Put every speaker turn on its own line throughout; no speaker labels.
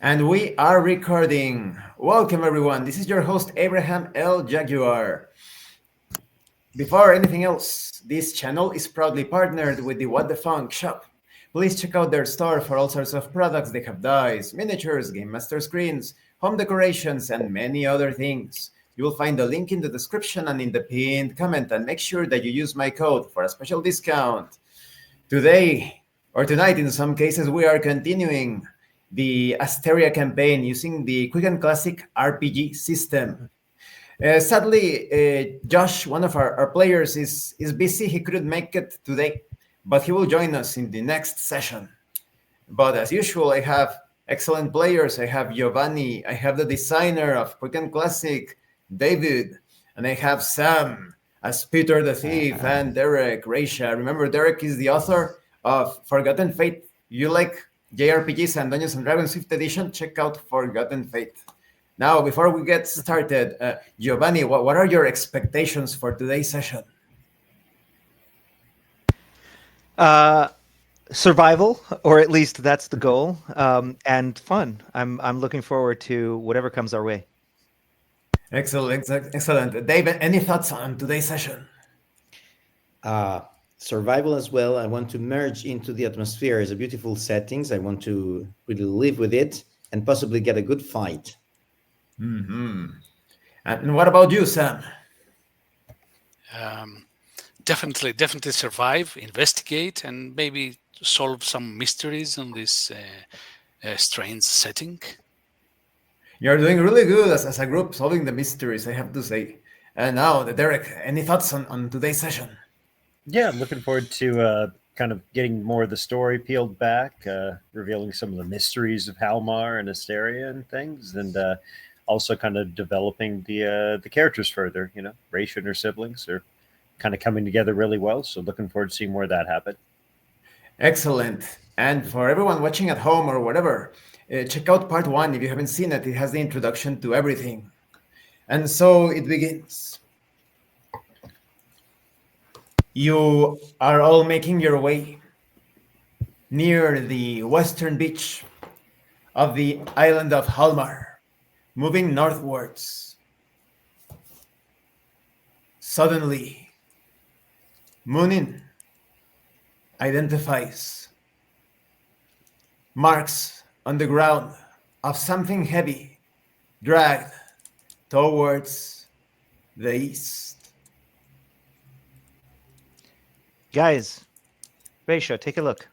And we are recording. Welcome, everyone. This is your host, Abraham L. Jaguar. Before anything else, this channel is proudly partnered with the What the Funk shop. Please check out their store for all sorts of products. They have dice, miniatures, Game Master screens, home decorations, and many other things. You will find the link in the description and in the pinned comment, and make sure that you use my code for a special discount. Today, or tonight in some cases, we are continuing the Asteria campaign using the Quick and Classic RPG system. Sadly, Josh, one of our players, is busy. He couldn't make it today, but he will join us in the next session. But as usual, I have excellent players. I have Giovanni, I have the designer of Quick and Classic, David, and I have Sam as Peter the Thief and Derek Raisha. Remember, Derek is the author of Forgotten Fate. You like JRPGs and Dungeons and Dragons 5th edition? Check out Forgotten Fate. Now, before we get started, Giovanni, what are your expectations for today's session?
Survival, or at least that's the goal, and fun. I'm looking forward to whatever comes our way.
Excellent, excellent. David, any thoughts on today's session?
Survival as well. I want to merge into the atmosphere. It's a beautiful settings. I want to really live with it and possibly get a good fight.
Mm-hmm. And what about you, Sam?
Definitely survive, investigate, and maybe solve some mysteries on this strange setting.
You're doing really good as a group, solving the mysteries, I have to say. And now, Derek, any thoughts on today's session?
Yeah, I'm looking forward to kind of getting more of the story peeled back, revealing some of the mysteries of Halmar and Asteria and things, and also kind of developing the characters further. You know, Raisha and her siblings are kind of coming together really well, so looking forward to seeing more of that happen.
Excellent. And for everyone watching at home or whatever, check out part 1 if you haven't seen it. It has the introduction to everything. And so it begins. You are all making your way near the western beach of the island of Halmar, moving northwards. Suddenly, Munin identifies marks on the ground of something heavy dragged towards the east.
Guys, Raisha, take a look.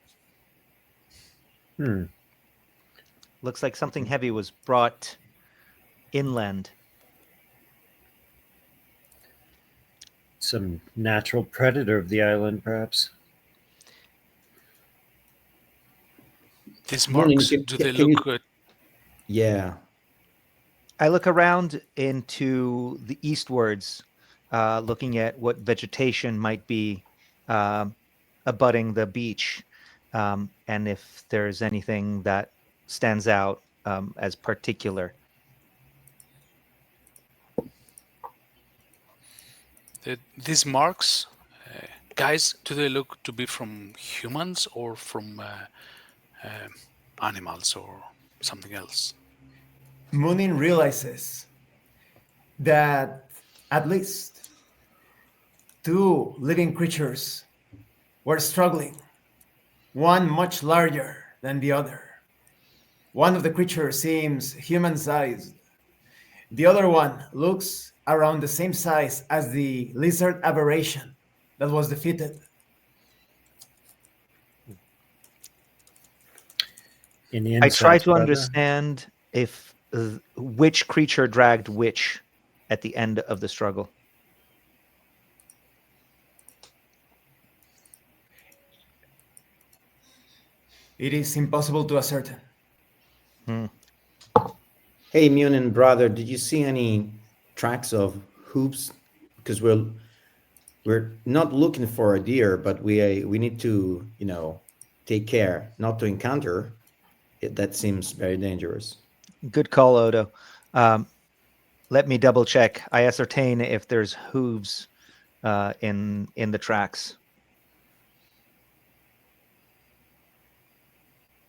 Looks like something heavy was brought inland.
Some natural predator of the island, perhaps.
These
Morning,
marks,
can-
do
can-
they
can you-
look
Yeah.
I look around into the eastwards, looking at what vegetation might be abutting the beach, and if there's anything that stands out as particular.
these marks, guys? Do they look to be from humans or from animals or something else?
Munin realizes that at least 2 living creatures were struggling, one much larger than the other. One of the creatures seems human-sized. The other one looks around the same size as the lizard aberration that was defeated.
I try to understand if which creature dragged which at the end of the struggle.
It is impossible to ascertain.
Hey, Munin brother, did you see any tracks of hooves? Because we're not looking for a deer, but we need to take care not to encounter it. That seems very dangerous.
Good call, Odo. Let me double check. I ascertain if there's hooves in the tracks.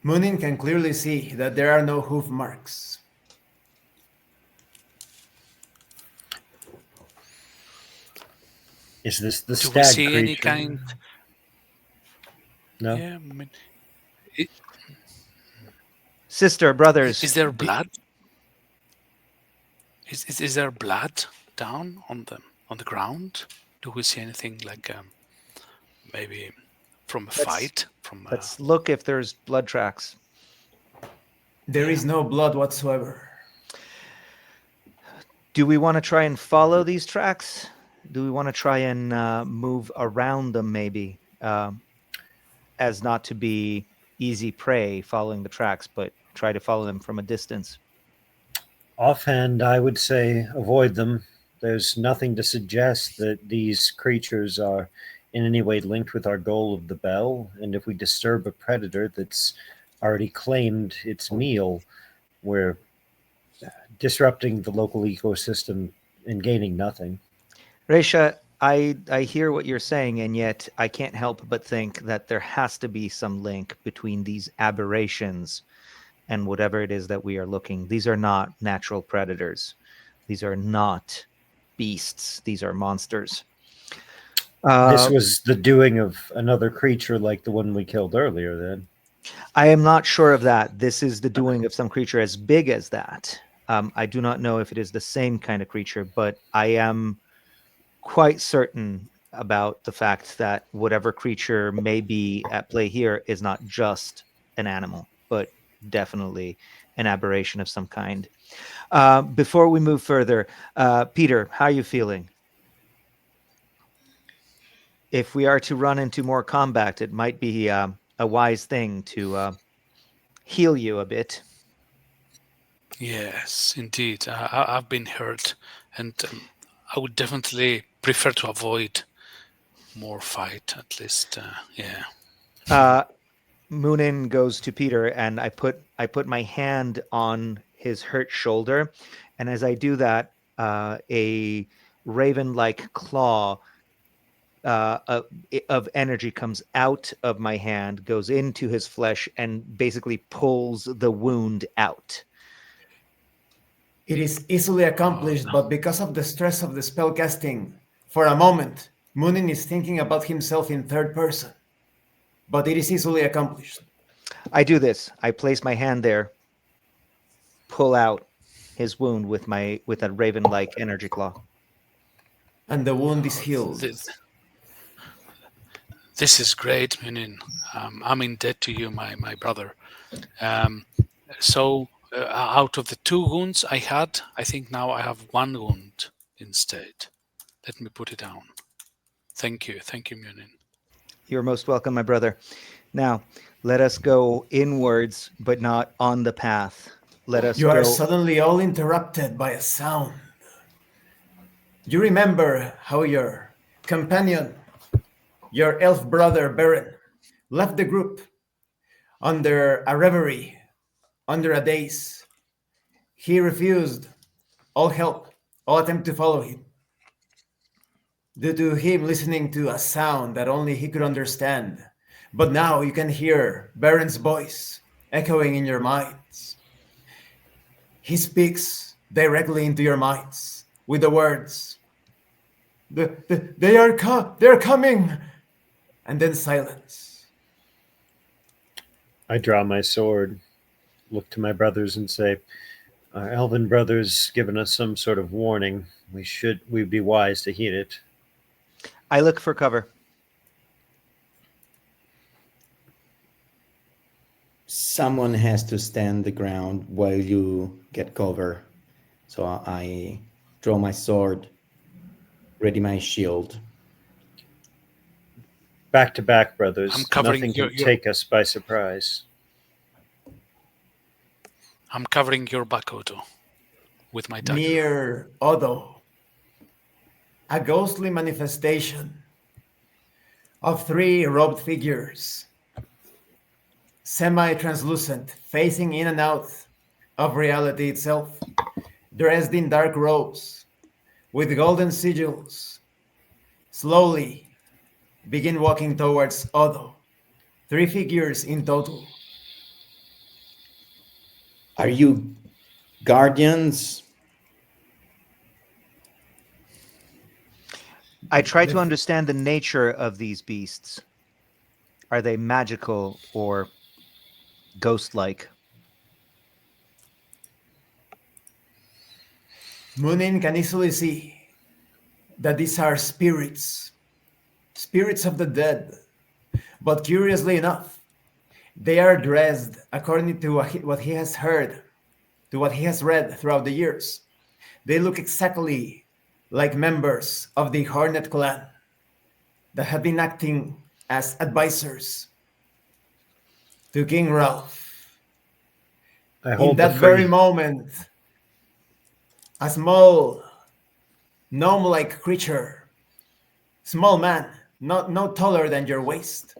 Munin can clearly see that there are no hoof marks.
Is this the
Do we
stag
see
creature?
any kind?
No.
Yeah, I mean,
Sister, brothers,
is there blood? Is there blood down on the ground? Do we see anything like maybe from a fight?
let's look if there's blood tracks.
There is no blood whatsoever.
Do we want to try and follow these tracks? Do we want to try and move around them maybe, as not to be easy prey following the tracks, but try to follow them from a distance?
Offhand, I would say avoid them. There's nothing to suggest that these creatures are in any way linked with our goal of the bell. And if we disturb a predator that's already claimed its meal, we're disrupting the local ecosystem and gaining nothing.
Resha, I hear what you're saying, and yet I can't help but think that there has to be some link between these aberrations and whatever it is that we are looking. These are not natural predators. These are not beasts. These are monsters.
This was the doing of another creature like the one we killed earlier, then.
I am not sure of that. This is the doing of some creature as big as that. I do not know if it is the same kind of creature, but I am quite certain about the fact that whatever creature may be at play here is not just an animal, but definitely an aberration of some kind. Before we move further, Peter, how are you feeling? If we are to run into more combat, it might be a wise thing to heal you a bit.
Yes, indeed. I've been hurt, and I would definitely prefer to avoid more fight, at least. Yeah.
Moonin goes to Peter, and I put my hand on his hurt shoulder, and as I do that, a raven-like claw of energy comes out of my hand, goes into his flesh, and basically pulls the wound out.
It is easily accomplished, but because of the stress of the spellcasting, for a moment, Munin is thinking about himself in third person. But it is easily accomplished.
I do this. I place my hand there, pull out his wound with a raven-like energy claw.
And the wound is healed.
This is great, Munin. I'm in debt to you, my brother. So out of the 2 wounds I had, I think now I have 1 wound instead. Let me put it down. Thank you, Munin.
You're most welcome, my brother. Now, let us go inwards, but not on the path. Let us
You
go.
are suddenly all interrupted by a sound. You remember how your companion, your elf brother Beren, left the group under a reverie, under a daze. He refused all help, all attempt to follow him, due to him listening to a sound that only he could understand. But now you can hear Beren's voice echoing in your minds. He speaks directly into your minds with the words, they're coming, and then silence.
I draw my sword, look to my brothers and say, our elven brother's given us some sort of warning. We'd be wise to heed it.
I look for cover.
Someone has to stand the ground while you get cover. So I draw my sword, ready my shield.
Back to back, brothers.
I'm covering
Nothing can take us by surprise.
I'm covering your back, Otto, with my dagger.
Near Odo, a ghostly manifestation of 3 robed figures, semi-translucent, facing in and out of reality itself, dressed in dark robes, with golden sigils, slowly begin walking towards Odo. 3 figures in total.
Are you guardians?
I try to understand the nature of these beasts. Are they magical or ghost-like?
Munin can easily see that these are spirits, spirits of the dead. But curiously enough, they are dressed according to what he has heard, to what he has read throughout the years. They look exactly like members of the Hornet clan that have been acting as advisors to King Ralph.
I
In
hold the
that very
free.
moment, a small gnome-like creature, small man, no taller than your waist,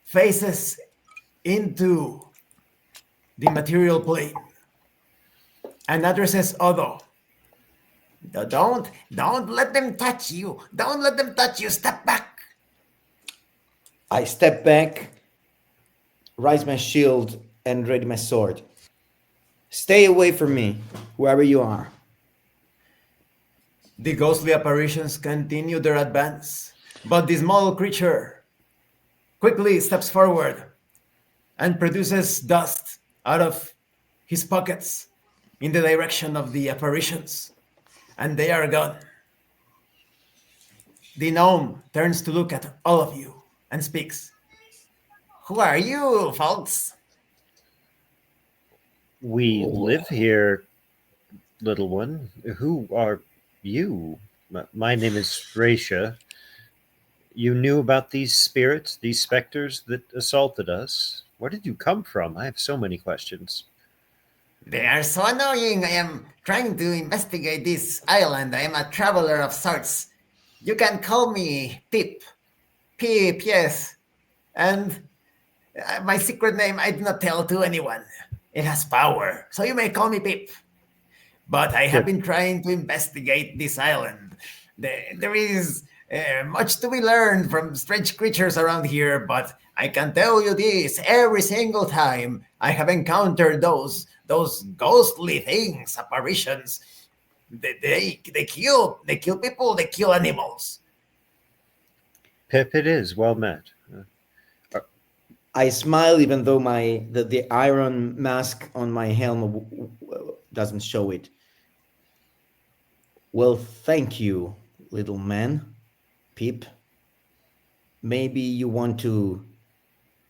faces into the material plane and addresses Odo. Don't let them touch you. Don't let them touch you. Step back.
I step back, raise my shield, and ready my sword. Stay away from me, whoever you are.
The ghostly apparitions continue their advance, but the small creature quickly steps forward and produces dust out of his pockets in the direction of the apparitions, and they are gone. The gnome turns to look at all of you and speaks. Who are you, folks?
We
Oh,
live here, little one. Who are you? My name is Raisha. You knew about these spirits, these specters that assaulted us. Where did you come from? I have so many questions.
They are so annoying. I am trying to investigate this island. I am a traveler of sorts. You can call me Pip. Pip, yes. And my secret name I do not tell to anyone. It has power, so you may call me Pip. But I have
Pip.
been trying to investigate this island. There is much to be learned from strange creatures around here, but I can tell you this: every single time I have encountered those ghostly things, apparitions, they kill people, they kill animals.
Pip, it is. Well met.
I smile even though the iron mask on my helm doesn't show it. Well, thank you, little man. Peep. Maybe you want to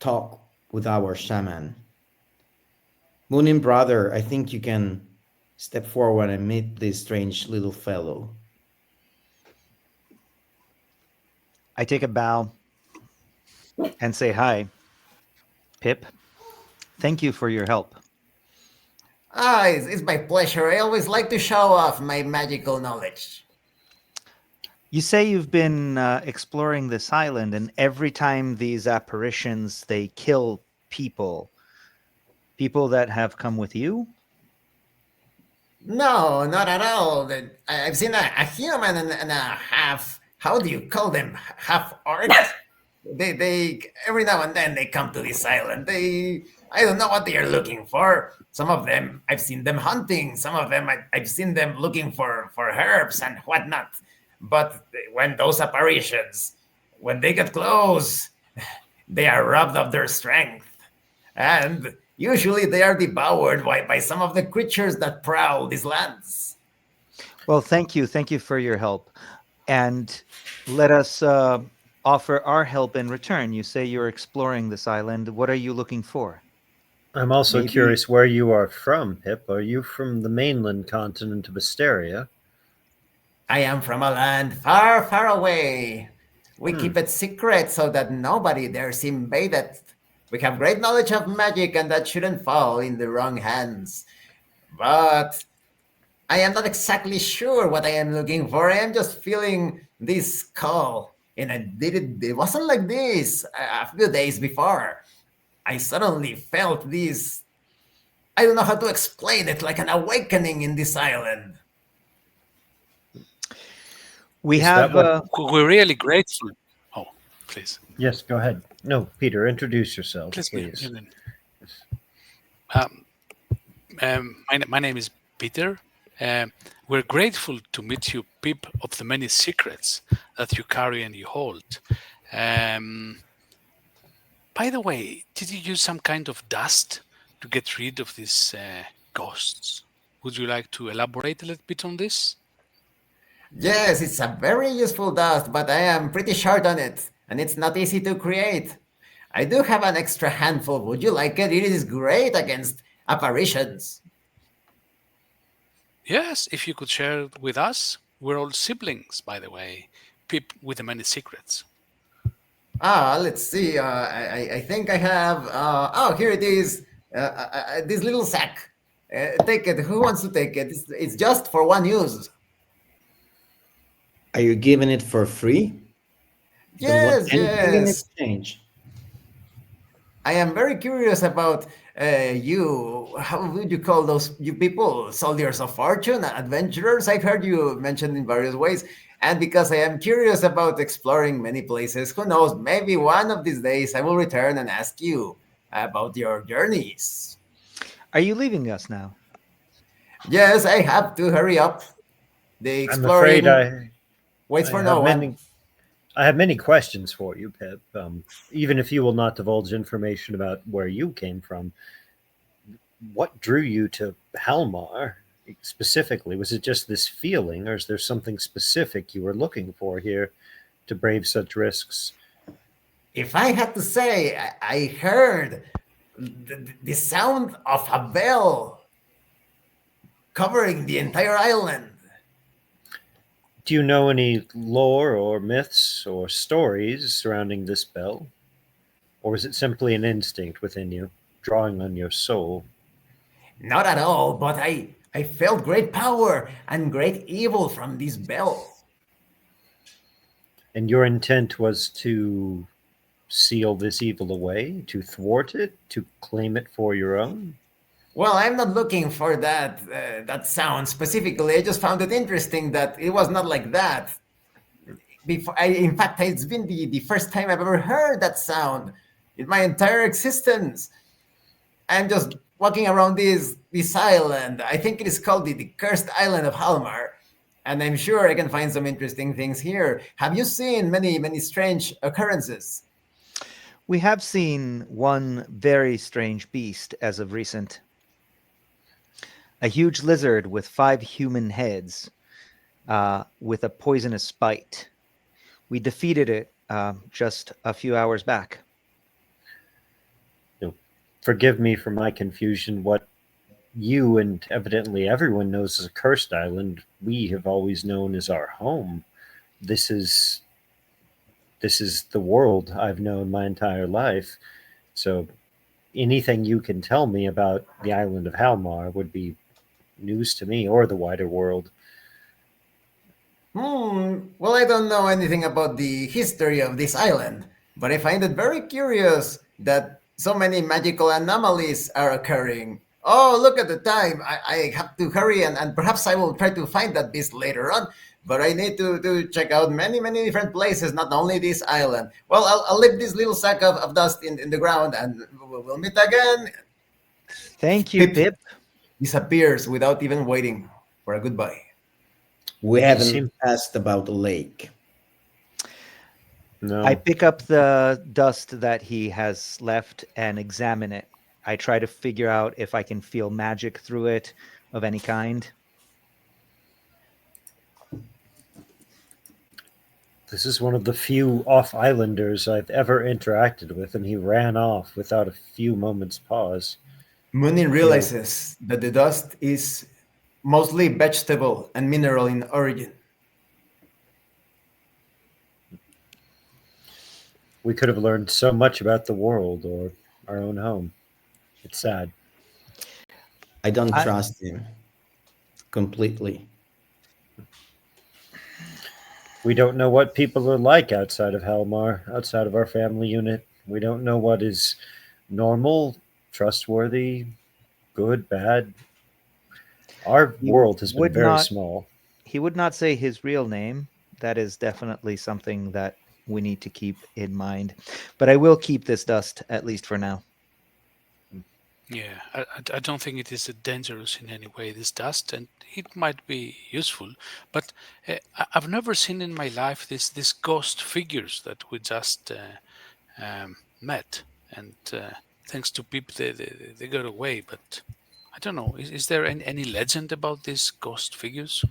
talk with our shaman. Moonin brother, I think you can step forward and meet this strange little fellow.
I take a bow and say hi. Pip, thank you for your help.
Ah, it's my pleasure. I always like to show off my magical knowledge.
You say you've been exploring this island, and every time these apparitions, they kill people. People that have come with you?
No, not at all. I've seen a human and a half. How do you call them? Half orc. They every now and then they come to this island. I don't know what they are looking for. Some of them I've seen them hunting. Some of them I've seen them looking for herbs and whatnot. But when those apparitions, when they get close, they are robbed of their strength, and usually they are devoured by some of the creatures that prowl these lands.
Well, thank you. Thank you for your help. And let us offer our help in return. You say you're exploring this island. What are you looking for?
I'm also
Maybe-
curious where you are from, Pip. Are you from the mainland continent of Asteria?
I am from a land far, far away. We keep it secret so that nobody dares invade it. We have great knowledge of magic, and that shouldn't fall in the wrong hands. But I am not exactly sure what I am looking for. I am just feeling this call. And it wasn't like this a few days before. I suddenly felt this. I don't know how to explain it, like an awakening in this island.
We
Is
have.
that what-
We're really grateful. Oh, please.
Yes, go ahead. No, Peter, introduce yourself,
Please.
please.
Um, My name is Peter. We're grateful to meet you, Pip, of the many secrets that you carry and you hold. Um, by the way, did you use some kind of dust to get rid of these ghosts? Would you like to elaborate a little bit on this?
Yes, it's a very useful dust, but I am pretty short on it, and it's not easy to create. I do have an extra handful. Would you like it? It is great against apparitions.
Yes, if you could share it with us. We're all siblings, by the way. Pip with the many secrets.
Let's see. I think I have. Oh, here it is. This little sack. Take it. Who wants to take it? It's just for one use.
Are you giving it for free? Don't want
Yes,
anything in
yes.
exchange.
I am very curious about you. How would you call those you people? Soldiers of fortune, adventurers? I've heard you mentioned in various ways. And because I am curious about exploring many places, who knows? Maybe one of these days I will return and ask you about your journeys.
Are you leaving us now?
Yes, I have to hurry up. The
I'm afraid
exploring waits
I
for
have
no one.
many questions for you, Pip. Even if you will not divulge information about where you came from, what drew you to Halmar specifically? Was it just this feeling, or is there something specific you were looking for here to brave such risks?
If I had to say, I heard the sound of a bell covering the entire island.
Do you know any lore or myths or stories surrounding this bell? Or is it simply an instinct within you, drawing on your soul?
Not at all, but I felt great power and great evil from this bell.
And your intent was to seal this evil away, to thwart it, to claim it for your own?
Well, I'm not looking for that sound specifically. I just found it interesting that it was not like that. In fact, it's been the first time I've ever heard that sound in my entire existence. I'm just walking around this island. I think it is called the cursed island of Halmar, and I'm sure I can find some interesting things here. Have you seen many strange occurrences?
We have seen one very strange beast as of recent. A huge lizard with 5 human heads, with a poisonous bite. We defeated it just a few hours back.
Forgive me for my confusion. What you and evidently everyone knows as a cursed island, we have always known as our home. This is the world I've known my entire life. So anything you can tell me about the island of Halmar would be news to me, or the wider world.
Well, I don't know anything about the history of this island, but I find it very curious that so many magical anomalies are occurring. Oh, look at the time. I have to hurry, and perhaps I will try to find that beast later on. But I need to check out many different places, not only this island. Well, I'll leave this little sack of dust in the ground, and we'll meet again.
Thank you,
Pip
Pip.
disappears without even waiting for a goodbye.
We haven't
seem-
asked about the lake.
No.
I pick up the dust that he has left and examine it. I try to figure out if I can feel magic through it of any kind.
This is one of the few off-islanders I've ever interacted with, and he ran off without a few moments' pause.
Munin realizes that the dust is mostly vegetable and mineral in origin.
We could have learned so much about the world or our own home. It's sad.
I don't trust him completely.
We don't know what people are like outside of Halmar, outside of our family unit. We don't know what is normal, trustworthy, good, bad. Our
He
world has been
would
very
not-
small.
He would not say his real name. That is definitely something that we need to keep in mind. But I will keep this dust, at least for now.
Yeah, I don't think it is dangerous in any way, this dust, and it might be useful. But I've never seen in my life this ghost figures that we just met, and thanks to Pip, they got away. But I don't know. Is there any legend about these ghost figures?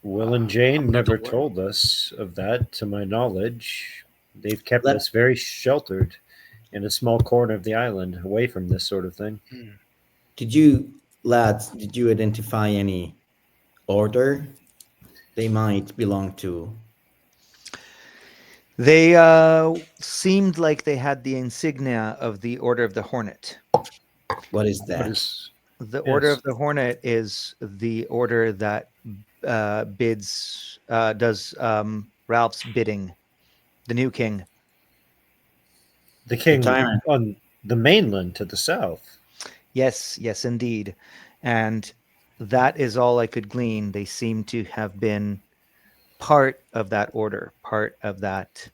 Will and
I'm
Jane
not
never
aware.
told us of that, to my knowledge. They've kept
Let
us very sheltered in a small corner of the island, away from this sort of thing.
Hmm.
did you lads did you identify any order they might belong to?
They seemed like they had the insignia of the Order of the Hornet.
What is
What
that?
is.
The Order
Yes.
of the Hornet is the order that does Ralph's bidding, the new king.
The
The
king
tyrant.
on the mainland to the south.
Yes, yes, indeed. And that is all I could glean. They seem to have been part of that order, part of that.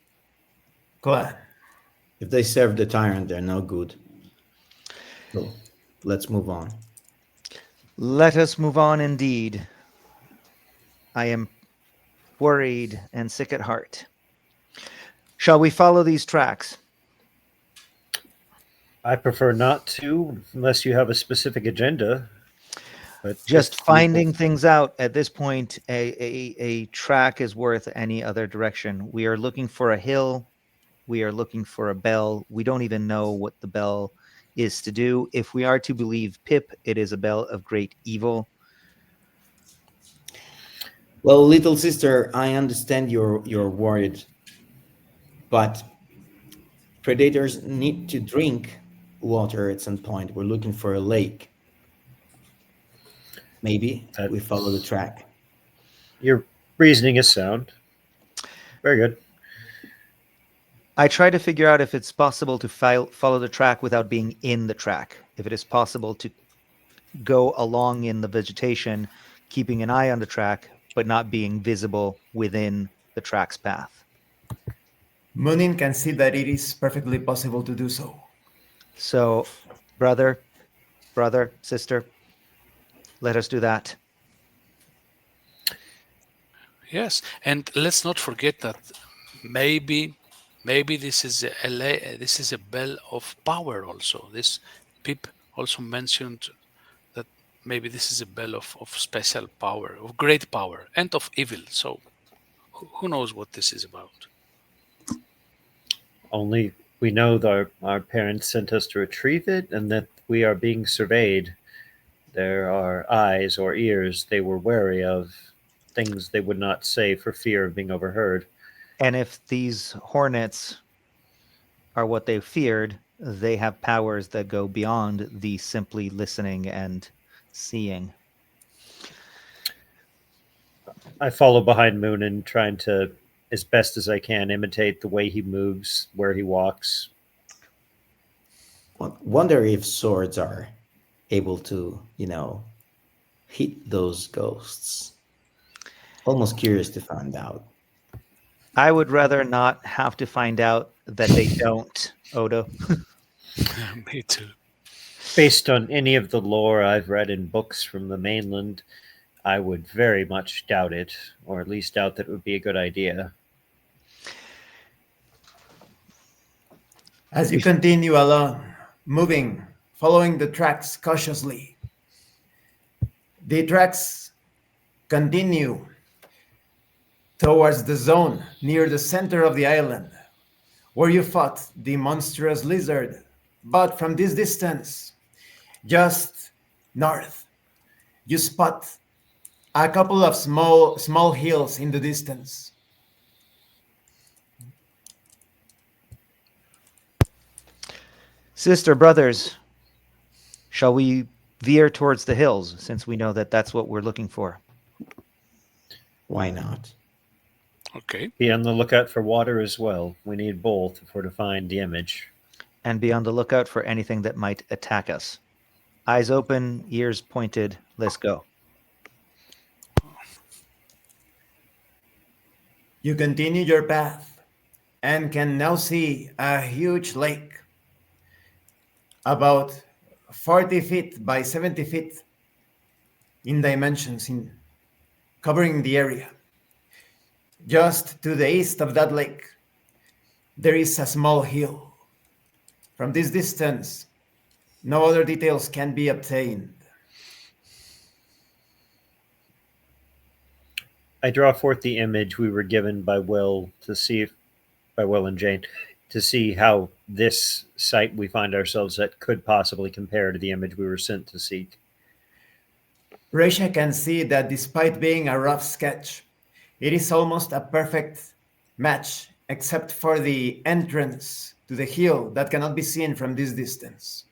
Clan.
If they serve the tyrant, they're no good. So let's move on.
Let us move on, indeed. I am worried and sick at heart. Shall we follow these tracks?
I prefer not to, unless you have a specific agenda. But
Just
if you
finding things out at this point, a track is worth any other direction. We are looking for a hill. We are looking for a bell. We don't even know what the bell is to do. If we are to believe Pip, it is a bell of great evil.
Well, little sister, I understand you're worried, but predators need to drink water at some point. We're looking for a lake. Maybe we follow the
that's
track.
your reasoning is sound. Very good.
I try to figure out if it's possible to follow the track without being in the track. If it is possible to go along in the vegetation, keeping an eye on the track, but not being visible within the track's path.
Munin can see that it is perfectly possible to do so.
So, brother, sister, let us do that.
Yes, and let's not forget that maybe this is this is a bell of power also. This Pip also mentioned that maybe this is a bell of special power, of great power, and of evil. So who knows what this is about?
Only we know that our parents sent us to retrieve it and that we are being surveyed. There are eyes or ears they were wary of, things they would not say for fear of being overheard.
And if these hornets are what they feared, they have powers that go beyond the simply listening and seeing.
I follow behind Moonin, trying to, as best as I can, imitate the way he moves, where he walks.
Wonder if swords are able to, hit those ghosts. Almost curious to find out.
I would rather not have to find out that they don't, Odo.
Me too.
Based on any of the lore I've read in books from the mainland, I would very much doubt it, or at least doubt that it would be a good idea.
As you continue along, moving, following the tracks cautiously, the tracks continue towards the zone near the center of the island, where you fought the monstrous lizard. But from this distance, just north, you spot a couple of small hills in the distance.
Sister, brothers, shall we veer towards the hills since we know that that's what we're looking for?
Why not?
Okay.
Be on the lookout for water as well. We need both if we're to find the image.
And be on the lookout for anything that might attack us. Eyes open, ears pointed. Let's go.
You continue your path and can now see a huge lake about 40 feet by 70 feet in dimensions, covering the area. Just to the east of that lake, there is a small hill. From this distance, no other details can be obtained.
I draw forth the image we were given by Will and Jane, to see how this site we find ourselves at could possibly compare to the image we were sent to seek.
Reisha can see that despite being a rough sketch, it is almost a perfect match, except for the entrance to the hill that cannot be seen from this distance.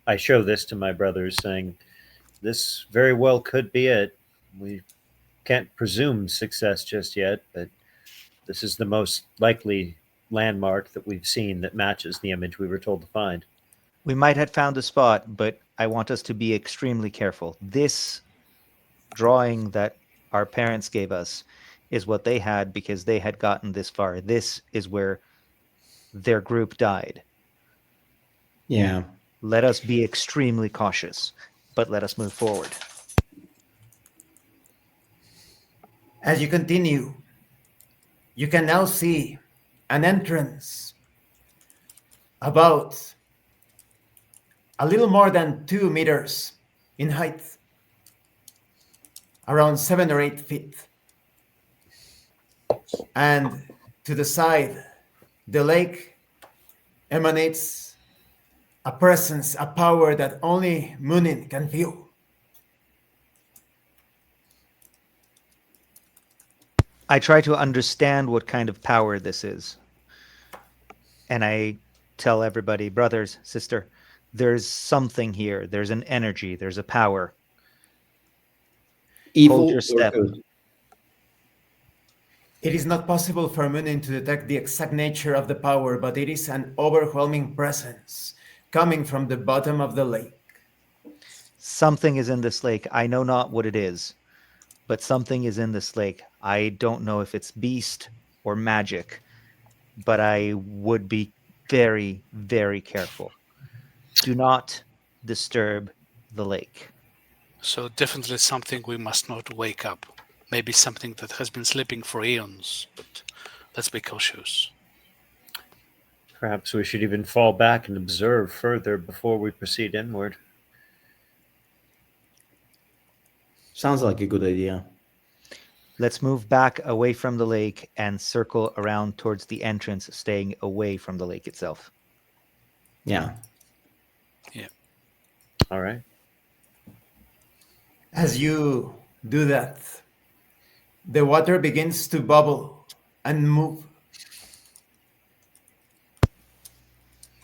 I show this to my brothers, saying, "This very well could be it. We can't presume success just yet, but this is the most likely landmark that we've seen that matches the image we were told to find."
We might have found a spot, but I want us to be extremely careful. This drawing that our parents gave us is what they had because they had gotten this far. This is where their group died.
Yeah.
Let us be extremely cautious, but let us move forward.
As you continue, you can now see an entrance about a little more than 2 meters in height, around 7 or 8 feet. And to the side, the lake emanates a presence, a power that only Munin can feel.
I try to understand what kind of power this is. And I tell everybody, brothers, sister, there's something here. There's an energy. There's a power.
Evil
Hold your
or
step.
good?
It is not possible for Munin to detect the exact nature of the power, but it is an overwhelming presence coming from the bottom of the lake.
Something is in this lake. I know not what it is, but something is in this lake. I don't know if it's beast or magic, but I would be very, very careful. Do not disturb the lake.
So definitely something we must not wake up. Maybe something that has been sleeping for eons, but let's be cautious.
Perhaps we should even fall back and observe further before we proceed inward.
Sounds like a good idea.
Let's move back away from the lake and circle around towards the entrance, staying away from the lake itself.
Yeah.
All right.
As you do that, the water begins to bubble and move.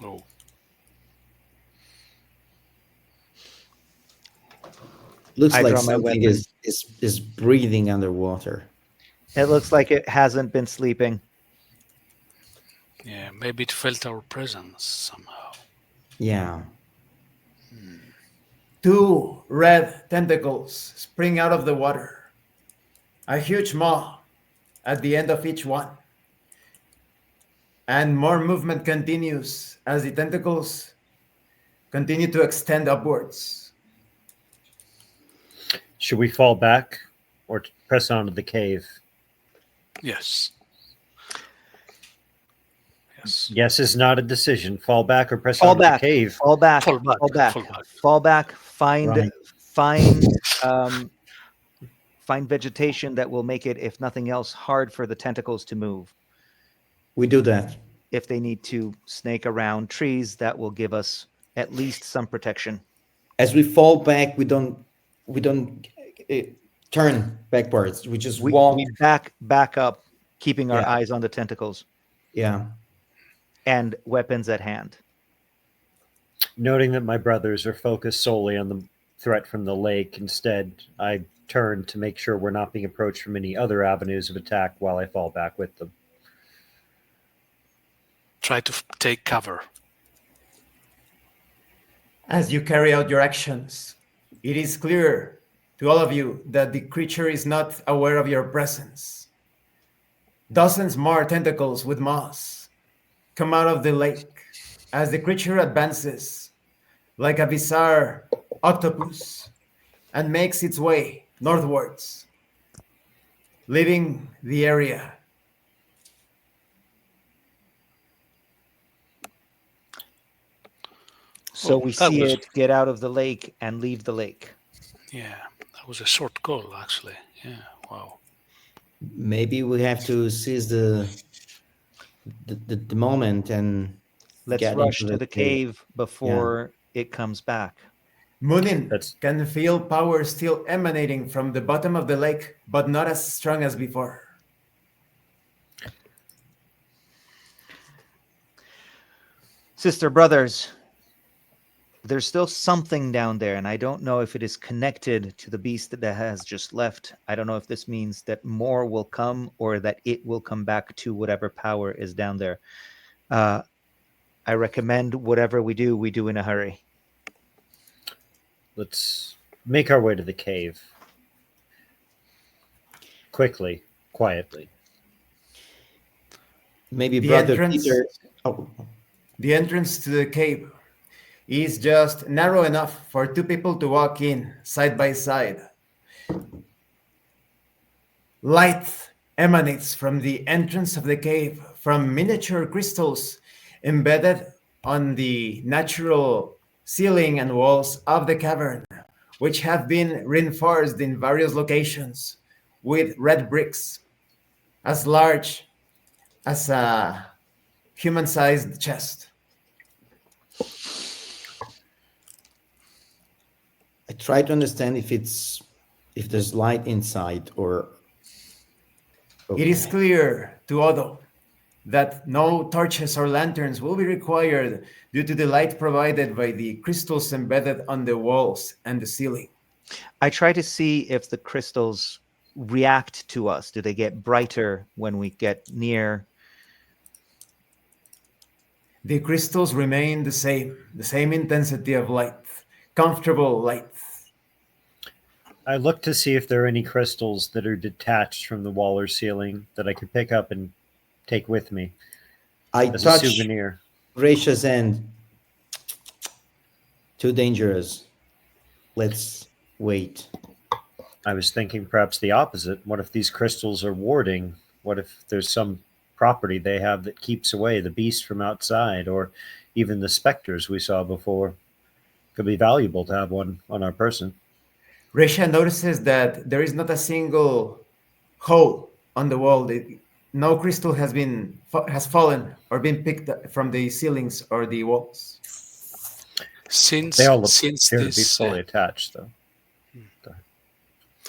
Oh,
Looks
I
like
draw my
something
weapon.
is breathing underwater.
It looks like it hasn't been sleeping.
yeah, maybe it felt our presence somehow.
Yeah.
2 red tentacles spring out of the water, a huge maw at the end of each one. And more movement continues as the tentacles continue to extend upwards.
Should we fall back or press on to the cave?
Yes. Yes.
Yes is not a decision. Fall back or press
Fall
on to
back.
the cave.
Fall back.
Fall back,
Fall back.
fall back.
Fall back. Find
Right.
find vegetation that will make it, if nothing else, hard for the tentacles to move.
We do that.
If they need to snake around trees, that will give us at least some protection.
As we fall back, we don't turn backwards. We just walk.
We back up, keeping our
Yeah.
eyes on the tentacles
Yeah.
and weapons at hand.
Noting that my brothers are focused solely on the threat from the lake, instead, I turn to make sure we're not being approached from any other avenues of attack while I fall back with them.
Try to take cover.
As you carry out your actions, it is clear to all of you that the creature is not aware of your presence. Dozens more tentacles with moss come out of the lake, as the creature advances like a bizarre octopus and makes its way northwards, leaving the area.
So
Oh,
we
that
see
was,
it get out of the lake and leave the lake.
yeah, that was a short call, actually. Yeah, wow.
Maybe we have to seize the moment and
Let's
get into
rush to
the
the
cave.
cave
Yeah.
before it comes back.
Munin
That's
can feel power still emanating from the bottom of the lake, but not as strong as before.
Sister brothers, there's still something down there, and I don't know if it is connected to the beast that has just left. I don't know if this means that more will come or that it will come back to whatever power is down there. I recommend whatever we do in a hurry.
let's make our way to the cave quickly, quietly.
Maybe
The
Brother
entrance,
Peter. Oh,
the entrance to the cave is just narrow enough for two people to walk in side by side. Light emanates from the entrance of the cave from miniature crystals embedded on the natural ceiling and walls of the cavern, which have been reinforced in various locations with red bricks as large as a human sized chest.
I try to understand if there's light inside or
It is
okay.
clear to Odo that no torches or lanterns will be required due to the light provided by the crystals embedded on the walls and the ceiling.
I try to see if the crystals react to us. Do they get brighter when we get near?
The crystals remain the same intensity of light, comfortable light.
I look to see if there are any crystals that are detached from the wall or ceiling that I could pick up and take with me
I
as a
touch
souvenir.
Gracious and too dangerous. Let's wait.
I was thinking perhaps the opposite. What if these crystals are warding? What if there's some property they have that keeps away the beast from outside, or even the specters we saw before? Could be valuable to have one on our person.
Resha notices that there is not a single hole on the wall. No crystal has fallen or been picked up from the ceilings or the walls.
They all
Since
appear to be
this
fully attached, though.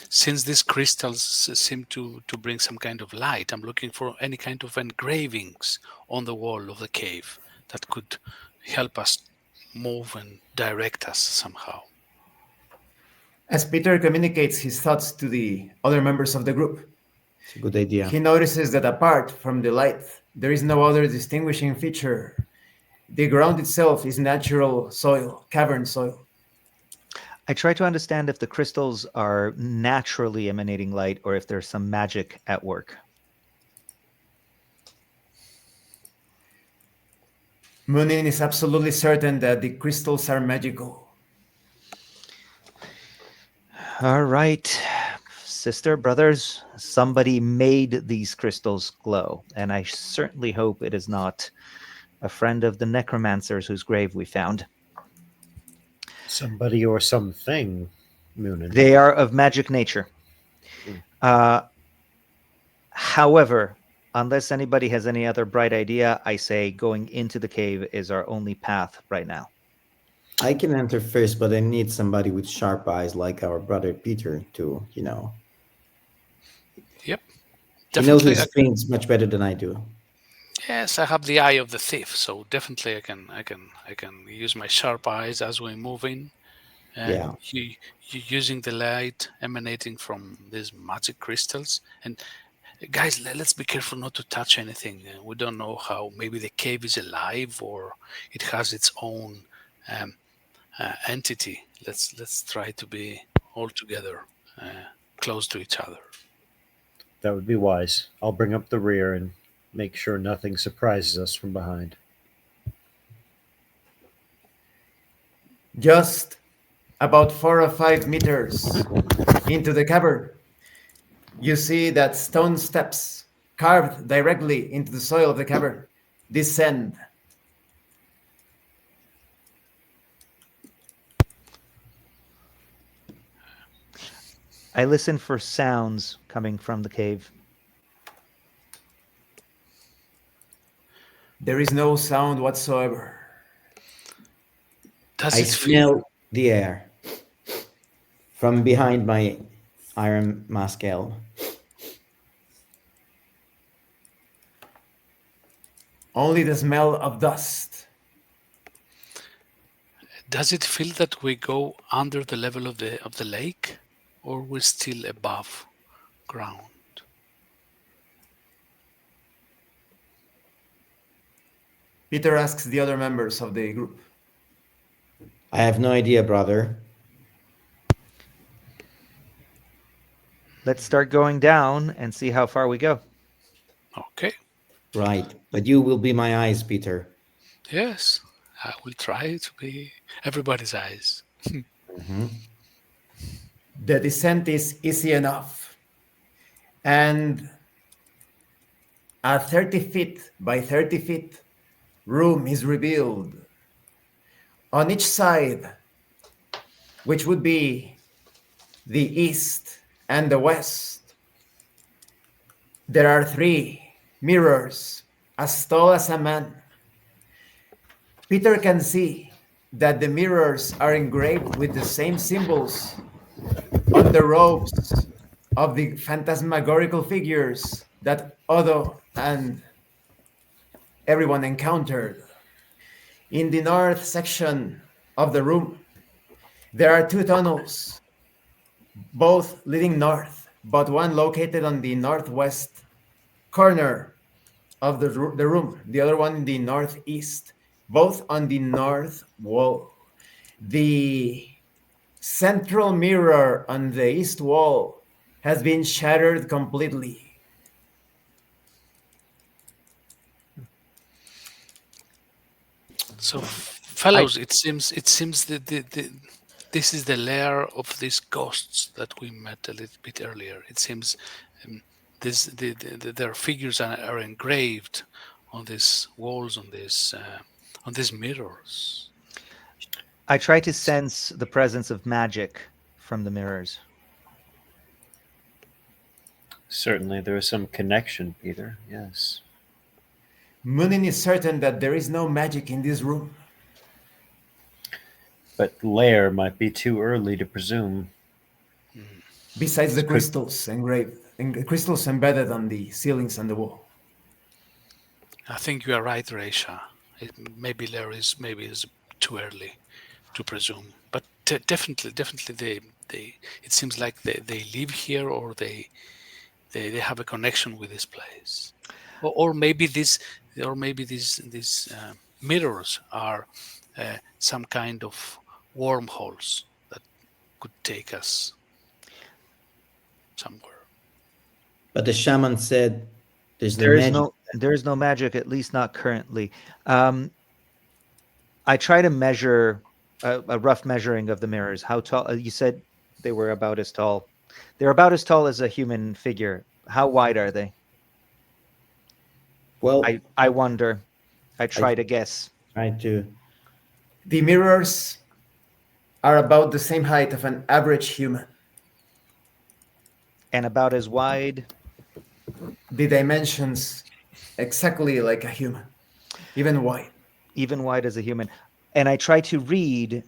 since these crystals seem to bring some kind of light, I'm looking for any kind of engravings on the wall of the cave that could help us move and direct us somehow.
As Peter communicates his thoughts to the other members of the group,
It's a good idea.
he notices that apart from the light, there is no other distinguishing feature. The ground itself is natural soil, cavern soil.
I try to understand if the crystals are naturally emanating light or if there's some magic at work.
Munin is absolutely certain that the crystals are magical.
All right, sister, brothers, somebody made these crystals glow, and I certainly hope it is not a friend of the necromancers whose grave we found.
Somebody or something, Moonin.
They are of magic nature. However, unless anybody has any other bright idea, I say going into the cave is our only path right now.
I can enter first, but I need somebody with sharp eyes like our brother Peter to,
Yep,
he knows
definitely.
his things much better than I do.
Yes, I have the eye of the thief, so definitely I can use my sharp eyes as we move in.
Yeah.
You using the light emanating from these magic crystals. And guys, let's be careful not to touch anything. We don't know how. Maybe the cave is alive or it has its own entity. Let's try to be all together, close to each other.
That would be wise. I'll bring up the rear and make sure nothing surprises us from behind.
Just about 4 or 5 meters into the cavern, you see that stone steps carved directly into the soil of the cavern descend.
I listen for sounds coming from the cave.
There is no sound whatsoever.
Does
I
it feel?
smell the air from behind my iron maskell.
Only the smell of dust.
Does it feel that we go under the level of the lake, or we're still above ground?
Peter asks the other members of the group.
I have no idea, brother.
Let's start going down and see how far we go.
Okay.
Right. But you will be my eyes, Peter.
Yes, I will try to be everybody's eyes.
Mhm.
The descent is easy enough. And a 30 feet by 30 feet room is revealed. On each side, which would be the east and the west, there are 3 mirrors as tall as a man. Peter can see that the mirrors are engraved with the same symbols on the robes of the phantasmagorical figures that Odo and everyone encountered. In the north section of the room, there are 2 tunnels, both leading north, but one located on the northwest corner of the room, the other one in the northeast, both on the north wall. The central mirror on the east wall has been shattered completely.
So, fellows, it seems that this is the lair of these ghosts that we met a little bit earlier. It seems their figures are engraved on these walls, on these mirrors.
I try to sense the presence of magic from the mirrors.
Certainly, there is some connection, Peter. Yes.
Munin is certain that there is no magic in this room.
But lair might be too early to presume.
Besides the
Could-
crystals engraved, crystals embedded on the ceilings and the wall.
I think you are right, Reisha. Maybe is too early to presume, but definitely, they. It seems like they live here, or they have a connection with this place, or maybe these mirrors are some kind of wormholes that could take us somewhere.
But the shaman said there's no magic.
There is no magic, at least not currently. I try to measure a rough measuring of the mirrors. How tall? You said they were about as tall. They're about as tall as a human figure. How wide are they?
Well,
I wonder. I try to guess.
try to.
The mirrors are about the same height of an average human.
And about as wide.
The dimensions exactly like a human, even wide.
Even wide as a human. And I try to read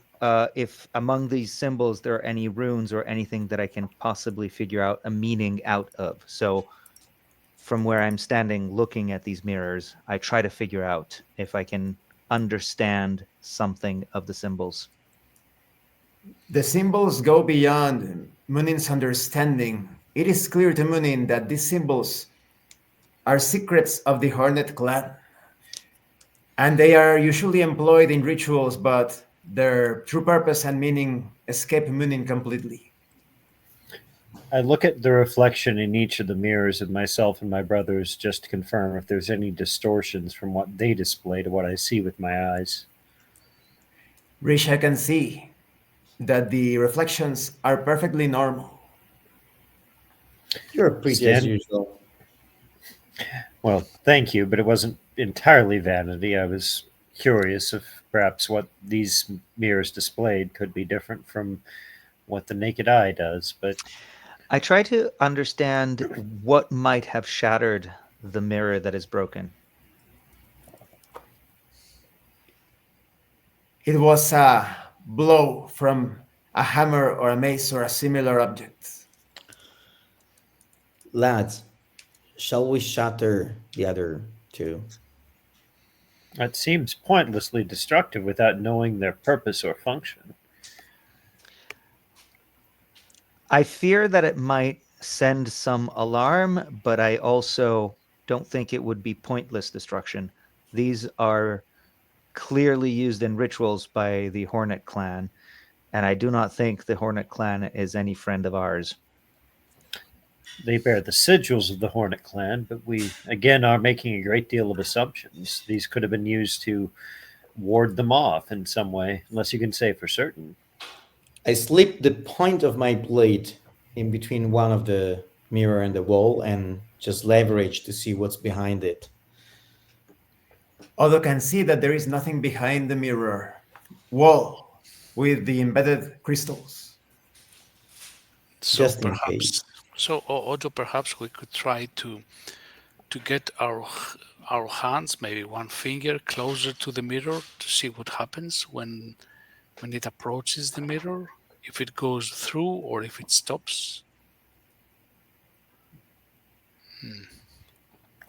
if among these symbols there are any runes or anything that I can possibly figure out a meaning out of. So from where I'm standing looking at these mirrors, I try to figure out if I can understand something of the symbols.
The symbols go beyond Munin's understanding. It is clear to Munin that these symbols are secrets of the Hornet clan, and they are usually employed in rituals, but their true purpose and meaning escape Munin completely.
I look at the reflection in each of the mirrors of myself and my brothers just to confirm if there's any distortions from what they display to what I see with my eyes.
Risha can see that the reflections are perfectly normal.
You're pretty as
Stand.
usual.
Well, thank you, but it wasn't entirely vanity. I was curious if perhaps what these mirrors displayed could be different from what the naked eye does, but
I try to understand what might have shattered the mirror that is broken.
It was a blow from a hammer or a mace or a similar object.
Lads, shall we shatter the other two?
it seems pointlessly destructive without knowing their purpose or function.
I fear that it might send some alarm, but I also don't think it would be pointless destruction. These are clearly used in rituals by the Hornet clan, and I do not think the Hornet clan is any friend of ours.
They bear the sigils of the Hornet clan, but we again are making a great deal of assumptions. These could have been used to ward them off in some way, unless you can say for certain.
I slipped the point of my blade in between one of the mirror and the wall and just leverage to see what's behind it.
Odo can see that there is nothing behind the mirror wall with the embedded crystals.
So
Just in case.
perhaps, Otto, perhaps we could try to get our hands, maybe one finger, closer to the mirror to see what happens when it approaches the mirror, if it goes through or if it stops.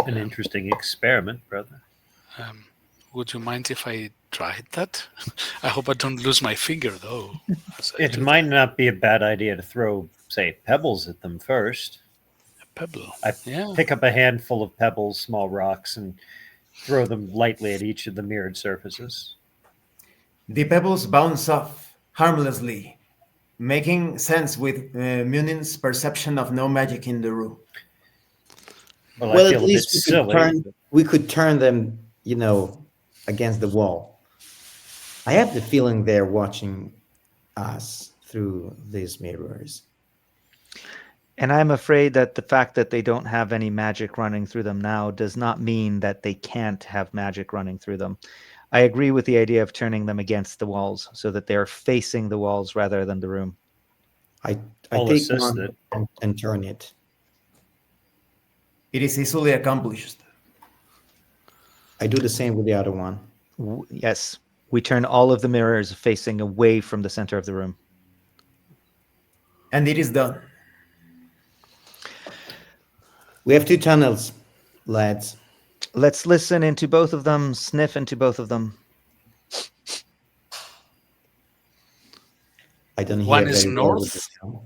An interesting experiment, brother.
Would you mind if I tried that? I hope I don't lose my finger, though. as I
It
do
might not be a bad idea to throw, say, pebbles at them first.
a pebble.
I
Yeah.
pick up a handful of pebbles, small rocks, and throw them lightly at each of the mirrored surfaces.
The pebbles bounce off harmlessly, making sense with Munin's perception of no magic in the room.
Well,
Well,
I
at
feel a bit
least
silly.
we could turn them, against the wall. I have the feeling they're watching us through these mirrors.
And I'm afraid that the fact that they don't have any magic running through them now does not mean that they can't have magic running through them. I agree with the idea of turning them against the walls so that they're facing the walls rather than the room.
I
I'll
take
assist
one
it.
and turn it.
It is easily accomplished.
I do the same with the other one.
Yes, we turn all of the mirrors facing away from the center of the room.
And it is done.
We have two tunnels, lads.
Let's listen into both of them, sniff into both of them.
I don't
One
hear
is
very well with the
north.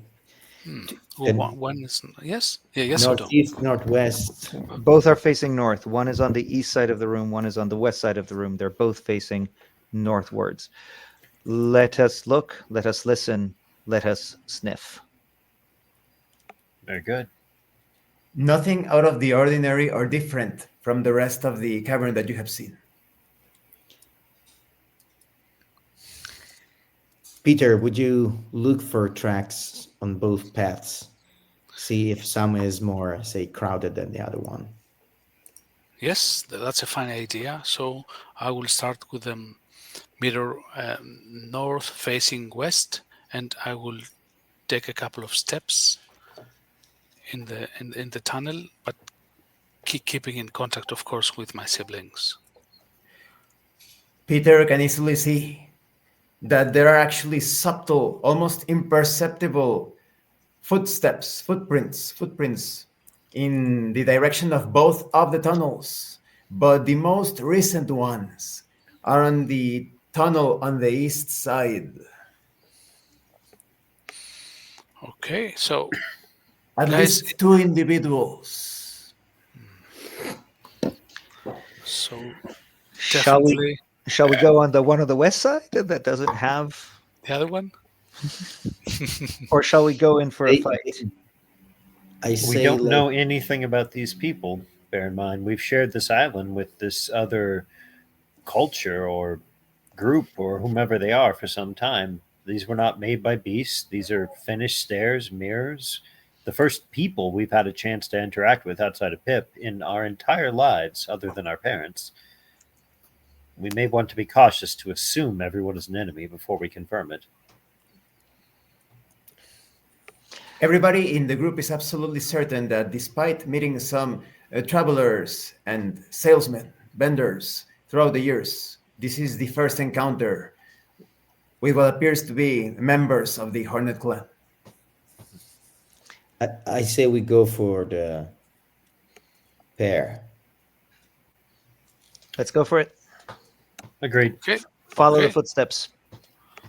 sound.
Oh,
And
one is yes. Yeah, yes, Otto.
northeast, northwest.
Both are facing north. One is on the east side of the room, one is on the west side of the room. They're both facing northwards. Let us look, let us listen, let us sniff.
Very good.
Nothing out of the ordinary or different from the rest of the cavern that you have seen.
Peter, would you look for tracks on both paths? See if some is more, say, crowded than the other one.
Yes, that's a fine idea. So I will start with the mirror north facing west, and I will take a couple of steps in the tunnel, but keeping in contact, of course, with my siblings.
Peter can easily see that there are actually subtle, almost imperceptible footprints in the direction of both of the tunnels. But the most recent ones are on the tunnel on the east side.
Okay, so
At
guys,
least two individuals.
so
Shall we
definitely
shall we go on the one on the west side that doesn't have,
the other one.
or shall we go in for a
They-
fight?
I
We
say,
don't know anything about these people. Bear in mind, we've shared this island with this other culture or group or whomever they are for some time. These were not made by beasts. These are finished stairs, mirrors. The first people we've had a chance to interact with outside of Pip in our entire lives, other than our parents. We may want to be cautious to assume everyone is an enemy before we confirm it.
Everybody in the group is absolutely certain that despite meeting some travelers and salesmen, vendors throughout the years, this is the first encounter with what appears to be members of the Hornet clan.
I say we go for the pair.
Let's go for it.
Agreed.
Okay.
Follow the
Okay.
footsteps.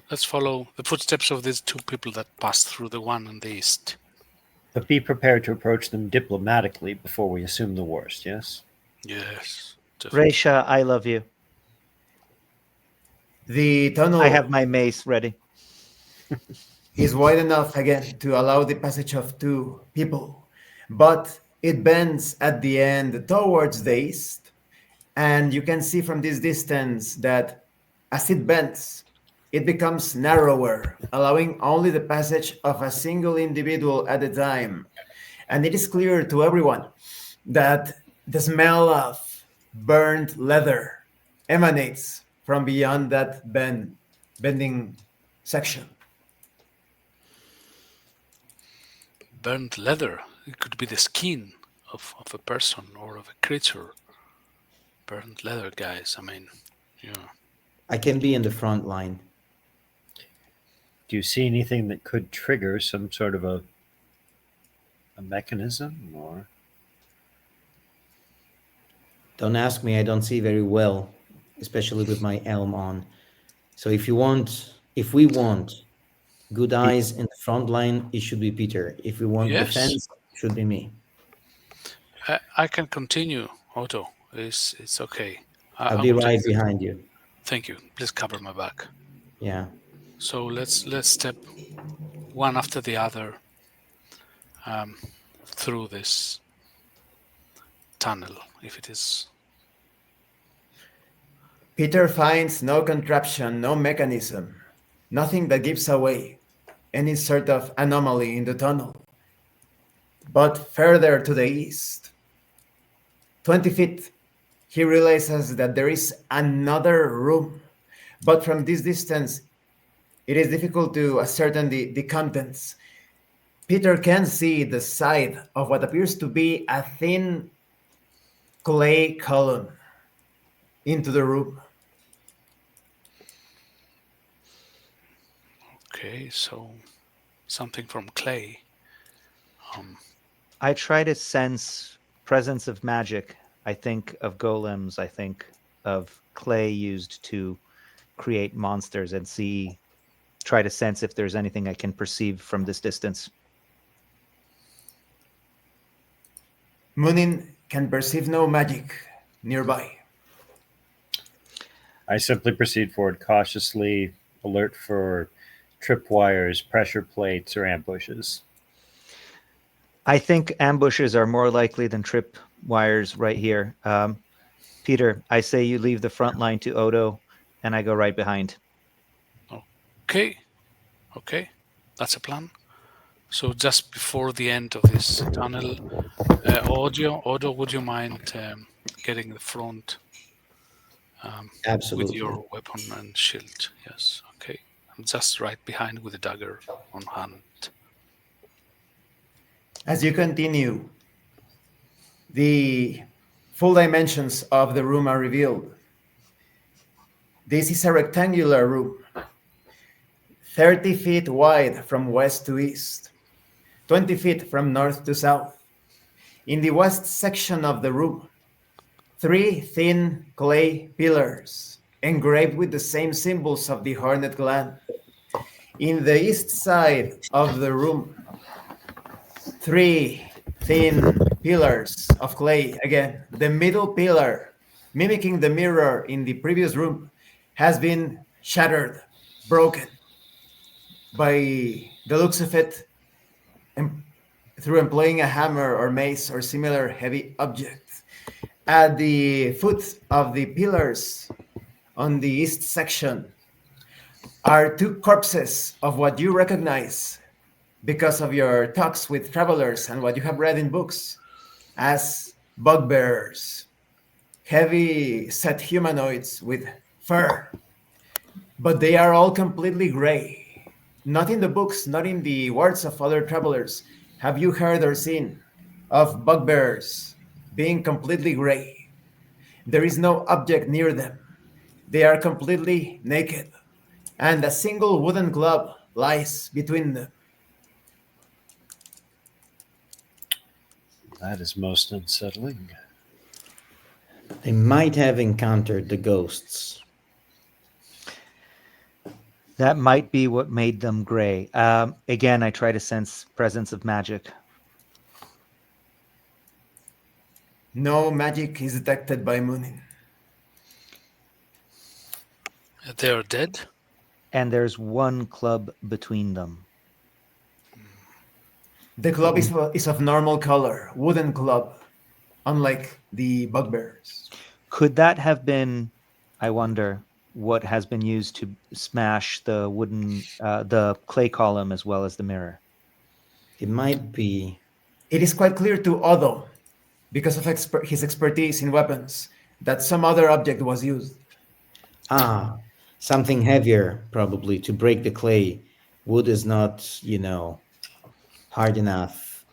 Let's follow the footsteps of these two people that passed through the one in the east.
But be prepared to approach them diplomatically before we assume the worst, yes?
Yes. Definitely.
Raisha, I love you.
The tunnel
I have my mace ready.
is wide enough again to allow the passage of two people, but it bends at the end towards the east, and you can see from this distance that as it bends, it becomes narrower, allowing only the passage of a single individual at a time. And it is clear to everyone that the smell of burned leather emanates from beyond that bending section.
Burned leather. It could be the skin of a person or of a creature. Burned leather, guys. I mean, yeah.
I can be in the front line.
Do you see anything that could trigger some sort of a mechanism or
Don't ask me, I don't see very well, especially with my helm on. So if we want good eyes in the front line, it should be Peter. If we want
Yes.
defense, it should be me.
I can continue, Otto. It's okay.
I'll
I
be
will
right
just-
behind you.
Thank you. Please cover my back.
Yeah.
So let's step one after the other through this tunnel, if it is.
Peter finds no contraption, no mechanism, nothing that gives away any sort of anomaly in the tunnel. But further to the east, 20 feet, he realizes that there is another room. But from this distance, it is difficult to ascertain the contents. Peter can see the side of what appears to be a thin clay column into the room.
Okay, so something from clay.
I try to sense presence of magic. I think of golems. I think of clay used to create monsters and try to sense if there's anything I can perceive from this distance.
Munin can perceive no magic nearby.
I simply proceed forward cautiously, alert for tripwires, pressure plates, or ambushes.
I think ambushes are more likely than trip wires right here. Peter, I say you leave the front line to Odo, and I go right behind.
Okay, that's a plan. So just before the end of this tunnel, Odo, would you mind getting the front with
Absolutely.
your weapon and shield? Yes, okay. I'm just right behind with the dagger on hand.
As you continue, the full dimensions of the room are revealed. This is a rectangular room, 30 feet wide from west to east, 20 feet from north to south. In the west section of the room, 3 thin clay pillars engraved with the same symbols of the Hornet clan. In the east side of the room, 3 thin pillars of clay. Again, the middle pillar, mimicking the mirror in the previous room, has been shattered, broken by the looks of it, through employing a hammer or mace or similar heavy object. At the foot of the pillars on the east section are two corpses of what you recognize because of your talks with travelers and what you have read in books as bugbears, heavy set humanoids with fur, but they are all completely gray. Not in the books, not in the words of other travelers, have you heard or seen of bugbears being completely gray. There is no object near them. They are completely naked, and a single wooden club lies between them.
That is most unsettling.
They might have encountered the ghosts.
That might be what made them gray. Again, I try to sense presence of magic.
No magic is detected by Munin.
They are dead?
And there's one club between them.
The club is of normal color, wooden club, unlike the bugbears.
Could that have been, I wonder, what has been used to smash the wooden, the clay column as well as the mirror?
It might be.
It is quite clear to Odo, because of his expertise in weapons, that some other object was used.
Something heavier, probably, to break the clay. Wood is not, hard enough.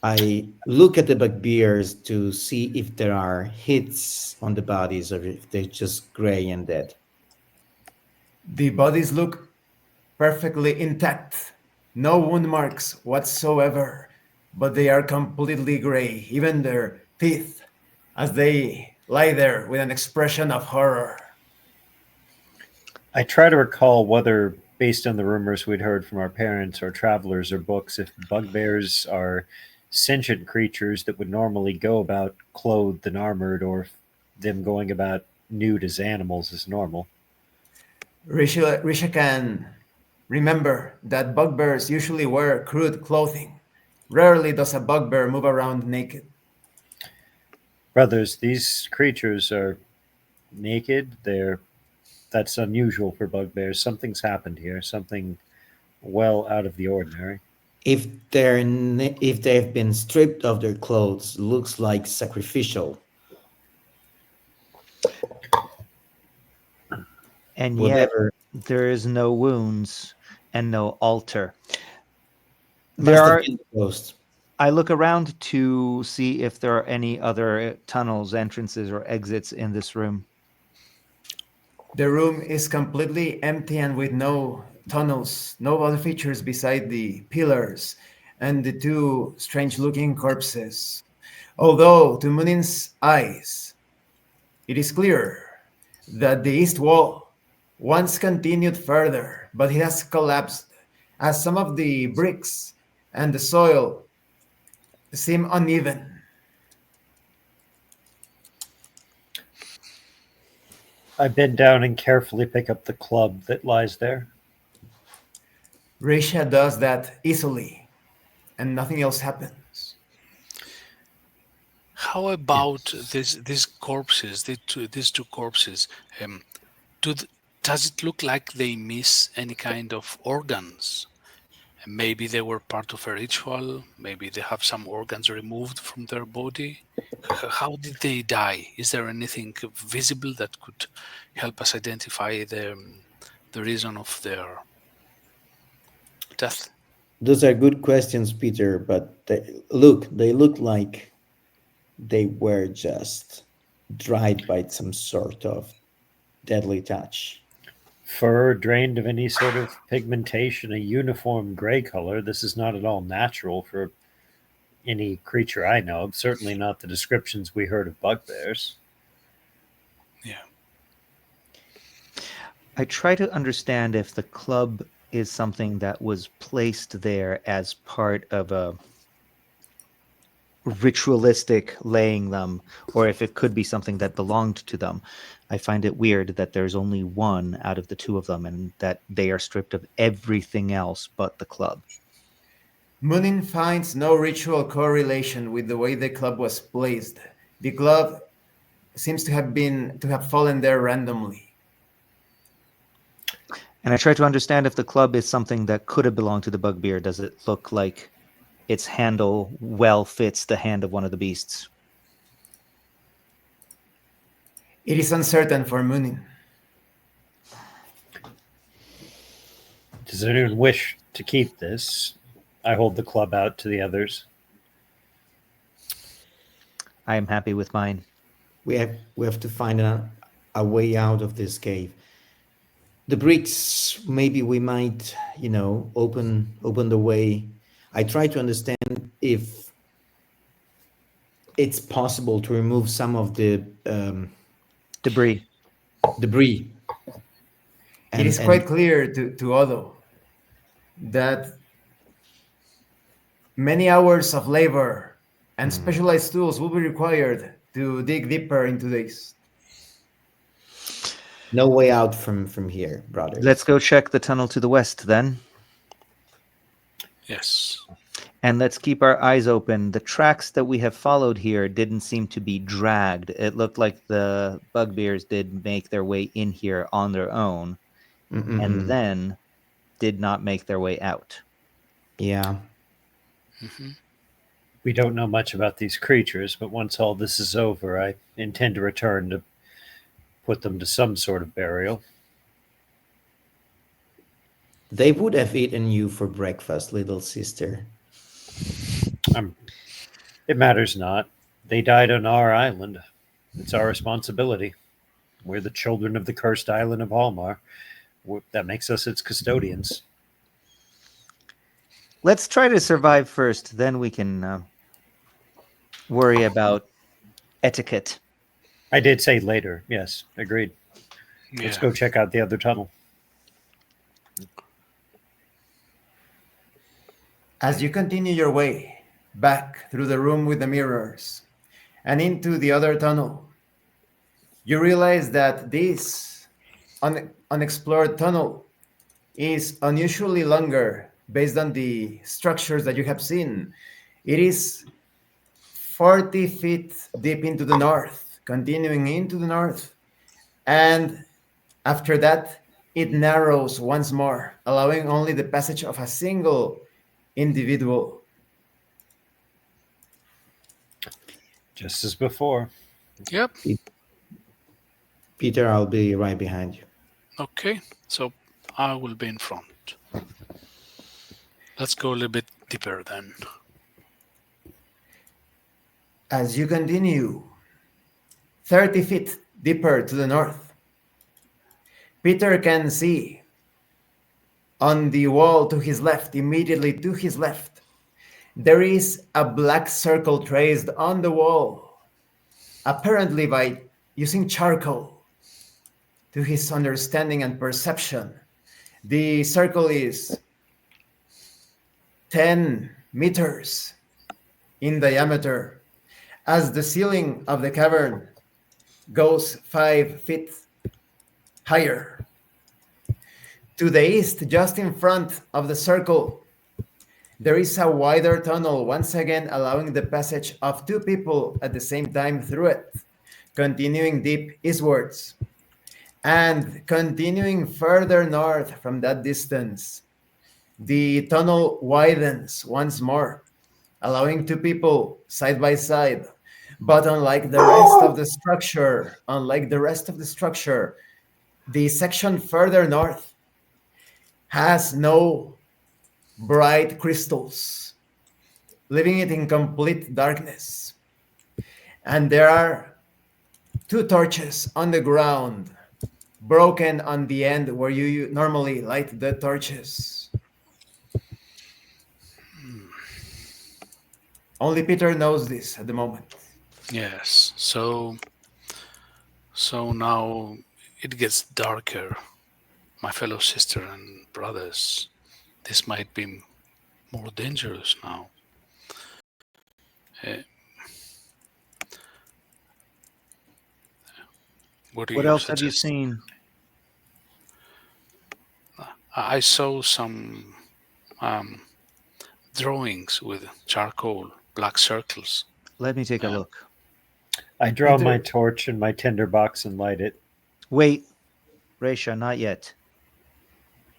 I look at the bugbears to see if there are hits on the bodies or if they're just gray and dead.
The bodies look perfectly intact, no wound marks whatsoever, but they are completely gray, even their teeth, as they lie there with an expression of horror.
I try to recall whether, based on the rumors we'd heard from our parents or travelers or books, if bugbears are sentient creatures that would normally go about clothed and armored, or if them going about nude as animals is normal.
Risha can remember that bugbears usually wear crude clothing. Rarely does a bugbear move around naked.
Brothers, these creatures are naked. That's unusual for bugbears. Something's happened here. Something well out of the ordinary.
If if they've been stripped of their clothes, looks like sacrificial.
And yet,
Whatever.
there is no wounds and no altar.
Must have been the ghost.
I look around to see if there are any other tunnels, entrances, or exits in this room.
The room is completely empty and with no tunnels, no other features beside the pillars and the two strange-looking corpses. Although, to Munin's eyes, it is clear that the east wall once continued further, but it has collapsed as some of the bricks and the soil seem uneven.
I bend down and carefully pick up the club that lies there.
Risha does that easily, and nothing else happens.
How about these corpses, these two corpses? Does it look like they miss any kind of organs? Maybe they were part of a ritual. Maybe they have some organs removed from their body. How did they die? Is there anything visible that could help us identify the reason of their death?
Those are good questions, Peter, but they look like they were just dried by some sort of deadly touch.
Fur drained of any sort of pigmentation, a uniform gray color. This is not at all natural for any creature I know of. Certainly not the descriptions we heard of bugbears.
Yeah.
I try to understand if the club is something that was placed there as part of a ritualistic laying them, or if it could be something that belonged to them. I find it weird that there's only one out of the two of them and that they are stripped of everything else but the club.
Munin finds no ritual correlation with the way the club was placed. The club seems to have fallen there randomly.
And I try to understand if the club is something that could have belonged to the bugbear. Does it look like its handle well fits the hand of one of the beasts?
It is uncertain for Munin.
Does anyone wish to keep this? I hold the club out to the others.
I am happy with mine.
We have to find a way out of this cave. The bricks, maybe we might, open the way. I try to understand if it's possible to remove some of the
Debris.
debris.
It is quite clear to Odo that many hours of labor and specialized tools will be required to dig deeper into this.
No way out from here, brothers.
Let's go check the tunnel to the west then.
Yes.
And let's keep our eyes open. The tracks that we have followed here didn't seem to be dragged. It looked like the bugbears did make their way in here on their own and then did not make their way out.
Yeah.
Mm-hmm.
We don't know much about these creatures, but once all this is over, I intend to return to put them to some sort of burial.
They would have eaten you for breakfast, little sister.
It matters not. They died on our island. It's our responsibility. We're the children of the cursed island of Halmar. That makes us its custodians.
Let's try to survive first, then we can worry about etiquette.
I did say later. Yes, agreed.
Yeah.
Let's go check out the other tunnel.
As you continue your way back through the room with the mirrors and into the other tunnel, you realize that this unexplored tunnel is unusually longer based on the structures that you have seen. It is 40 feet deep into the north, continuing into the north, and after that, it narrows once more, allowing only the passage of a single individual.
Just as before.
Yep.
Peter, I'll be right behind you.
Okay. So I will be in front. Let's go a little bit deeper then.
As you continue 30 feet deeper to the north, Peter can see on the wall to his left, immediately to his left, there is a black circle traced on the wall, apparently by using charcoal. To his understanding and perception, the circle is 10 meters in diameter, as the ceiling of the cavern goes 5 feet higher. To the east, just in front of the circle, there is a wider tunnel, once again allowing the passage of 2 people at the same time through it, continuing deep eastwards. And continuing further north from that distance, the tunnel widens once more, allowing 2 people side by side. But unlike the rest of the structure, the section further north has no bright crystals, leaving it in complete darkness. And there are 2 torches on the ground, broken on the end where you normally light the torches. Only Peter knows this at the moment.
Yes. So now it gets darker. My fellow sister and brothers, this might be more dangerous now. What
Else have you seen?
I saw some drawings with charcoal, black circles.
Let me take a look.
I draw my
Peter-
torch and my tinderbox and light it.
Wait, Resha, not yet.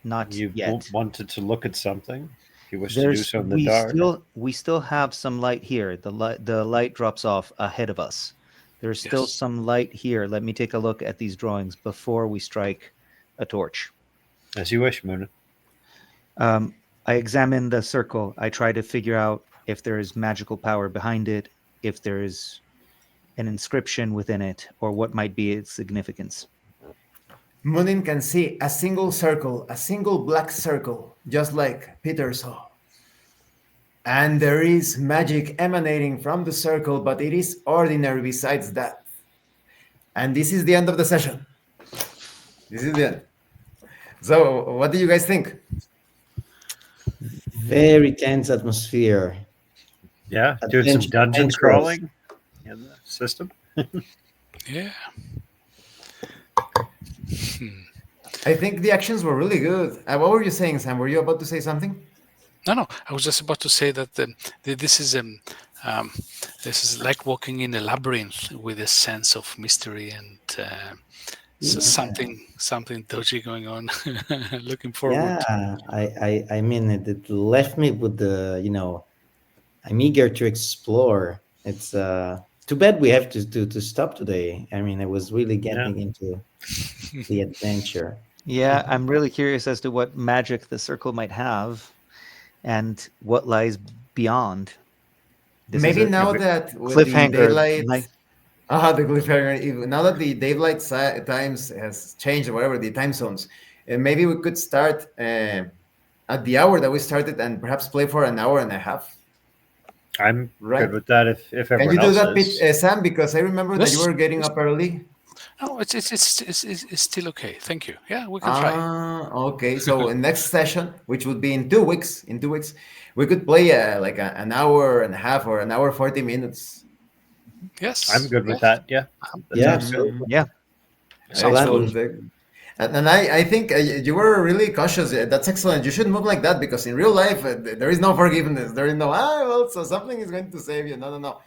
Not
You
yet.
wanted to look at something. If you wish to do
There's
so in the dark.
we still have some light here. The light drops off ahead of us. There's still
Yes.
some light here. Let me take a look at these drawings before we strike a torch.
As you wish, Moon.
I examine the circle. I try to figure out if there is magical power behind it, if there is an inscription within it, or what might be its significance.
Munin can see a single circle, a single black circle, just like Peter saw. And there is magic emanating from the circle, but it is ordinary besides that. And this is the end of the session. This is the end. So, what do you guys think?
Very tense atmosphere.
Yeah, doing some dungeon
Adventurous.
crawling in the system.
Yeah.
I think the actions were really good. What were you saying, Sam? Were you about to say something?
No. I was just about to say that this is like walking in a labyrinth with a sense of mystery and something dodgy going on. Looking forward.
Yeah, I mean, it left me with the, I'm eager to explore. It's too bad we have to stop today. I mean, I was really getting into the adventure.
Yeah, I'm really curious as to what magic the circle might have and what lies beyond. This is
Maybe
a
now that with the
cliffhanger.
daylight,
Like,
the cliffhanger. Now that the daylight times has changed, or whatever the time zones, maybe we could start at the hour that we started, and perhaps play for an hour and a half.
I'm
Right.
good with that if
Can
everyone
you do that,
else is.
Sam? Because I remember that you
Yes.
were getting up early.
No, it's still okay. Thank you. Yeah, we can try.
Okay. So in next session, which would be in 2 weeks, we could play like an hour and a half or an hour 40 minutes.
Yes.
I'm good with
yeah.
that. Yeah. That
Yeah,
sounds good.
absolutely.
yeah,
Sounds
Gladly.
fun.
And I think you were really cautious. That's excellent. You should move like that because in real life there is no forgiveness. There is no well, so something is going to save you. No.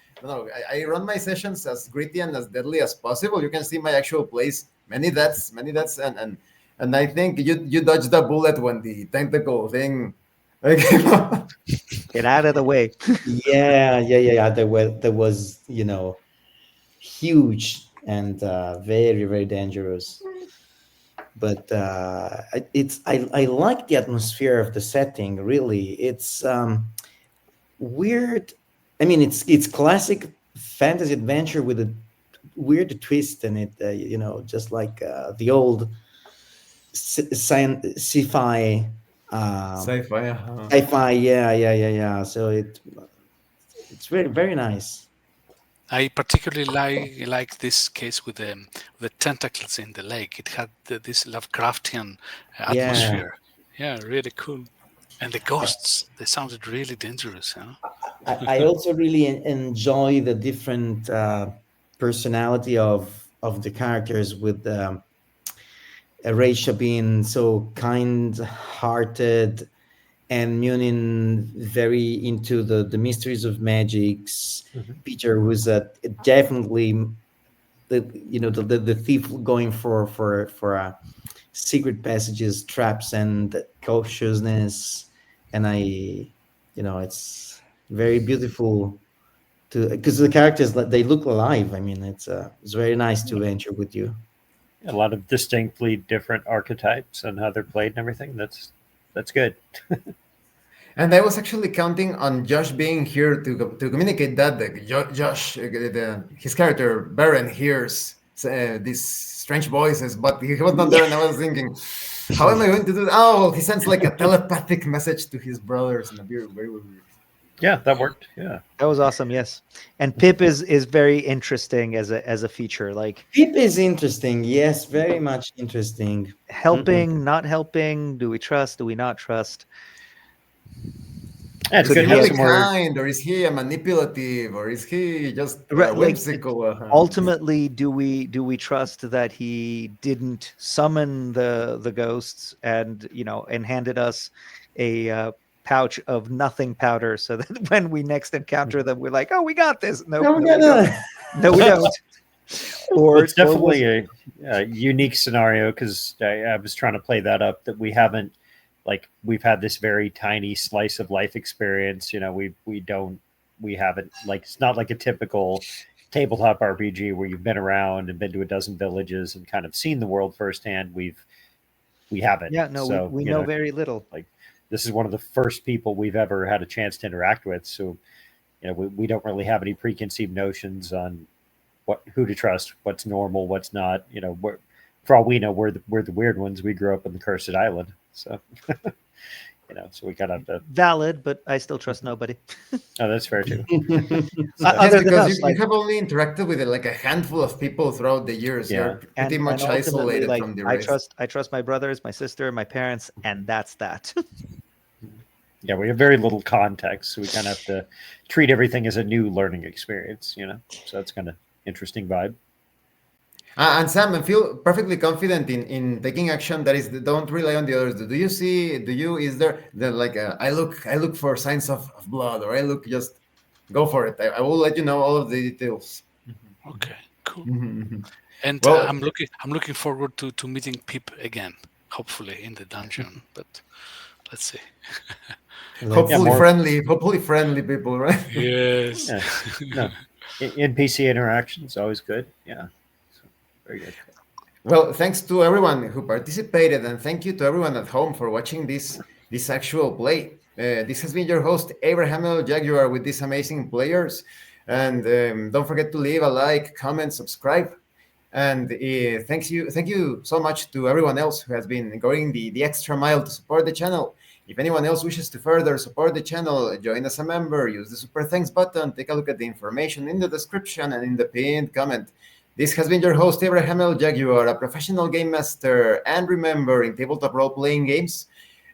I run my sessions as gritty and as deadly as possible. You can see my actual plays. Many deaths, and I think you dodged the bullet when the tentacle thing.
get out of the way.
Yeah. There was huge and very, very dangerous. But I like the atmosphere of the setting. Really, it's weird. I mean, it's classic fantasy adventure with a weird twist in it. Just like the old sci-fi.
Sci-fi.
Sci-fi, yeah. So it's very, very nice.
I particularly like this case with the tentacles in the lake. It had this Lovecraftian atmosphere. Yeah, really cool. And the ghosts, they sounded really dangerous. Huh?
I also really enjoy the different personality of the characters, with Erasure being so kind-hearted and Munin very into the mysteries of magics. Peter was definitely the thief going for secret passages, traps, and cautiousness. And it's very beautiful because the characters, they look alive. I mean, it's very nice to venture with you.
A lot of distinctly different archetypes and how they're played and everything. That's good.
And I was actually counting on Josh being here to communicate that Josh, his character Baron, hears these strange voices, but he was not there, and I was thinking, how am I going to do that? Oh, well, he sends like a telepathic message to his brothers, and very, very weird.
Yeah, that worked. Yeah.
That was awesome. Yes, and Pip is very interesting as a feature. Like
Pip is interesting. Yes, very much interesting.
helping, not helping. Do we trust? Do we not trust?
Yeah, it's
Is
good
he
to have
really
some more.
kind, or is he a manipulative, or is he just
Right, like,
whimsical?
Ultimately, do we trust that he didn't summon the ghosts and handed us a pouch of nothing powder, so that when we next encounter them, we're like, "Oh, we got this."
No,
Nope,
we
no, we
got
don't. No, we don't.
Well, it's
or was
definitely a unique scenario because I was trying to play that up that we haven't, like, we've had this very tiny slice of life experience. You know, we haven't, like, it's not like a typical tabletop RPG where you've been around and been to a dozen villages and kind of seen the world firsthand. We haven't.
Yeah, no,
So,
we
you
know very little.
like, this is one of the first people we've ever had a chance to interact with. So, you know, we don't really have any preconceived notions on who to trust, what's normal, what's not. You know, for all we know, we're the weird ones. We grew up in the Cursed Island, so you know, so we kind of have to.
Valid, but I still trust nobody.
Oh, that's fair too.
Other than
because
us,
you have only interacted with like a handful of people throughout the years.
Yeah.
You're pretty much
ultimately,
isolated
like,
from the
I
rest.
trust my brothers, my sister, my parents, and that's that.
Yeah, we have very little context, so we kind of have to treat everything as a new learning experience. You know, so that's kind of interesting vibe.
And Sam, I feel perfectly confident in taking action. That is, don't rely on the others. Is there like I look for signs of blood, or I look, just go for it. I will let you know all of the details.
Okay, cool.
Mhm.
And
Well-
I'm looking forward to meeting Pip again, hopefully in the dungeon. But let's see.
Hopefully friendly people, right?
Yes.
Yeah. No, NPC interaction is always good. Yeah, so, very good.
Well, thanks to everyone who participated, and thank you to everyone at home for watching this actual play. This has been your host, Abraham L. Jaguar, with these amazing players. And don't forget to leave a like, comment, subscribe. And thank you so much to everyone else who has been going the extra mile to support the channel. If anyone else wishes to further support the channel, join as a member, use the super thanks button, take a look at the information in the description and in the pinned comment. This has been your host, Abraham L. Jaguar, a professional game master. And remember, in tabletop role-playing games,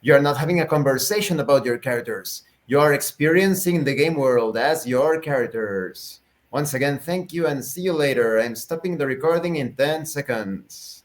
you are not having a conversation about your characters. You are experiencing the game world as your characters. Once again, thank you and see you later. I'm stopping the recording in 10 seconds.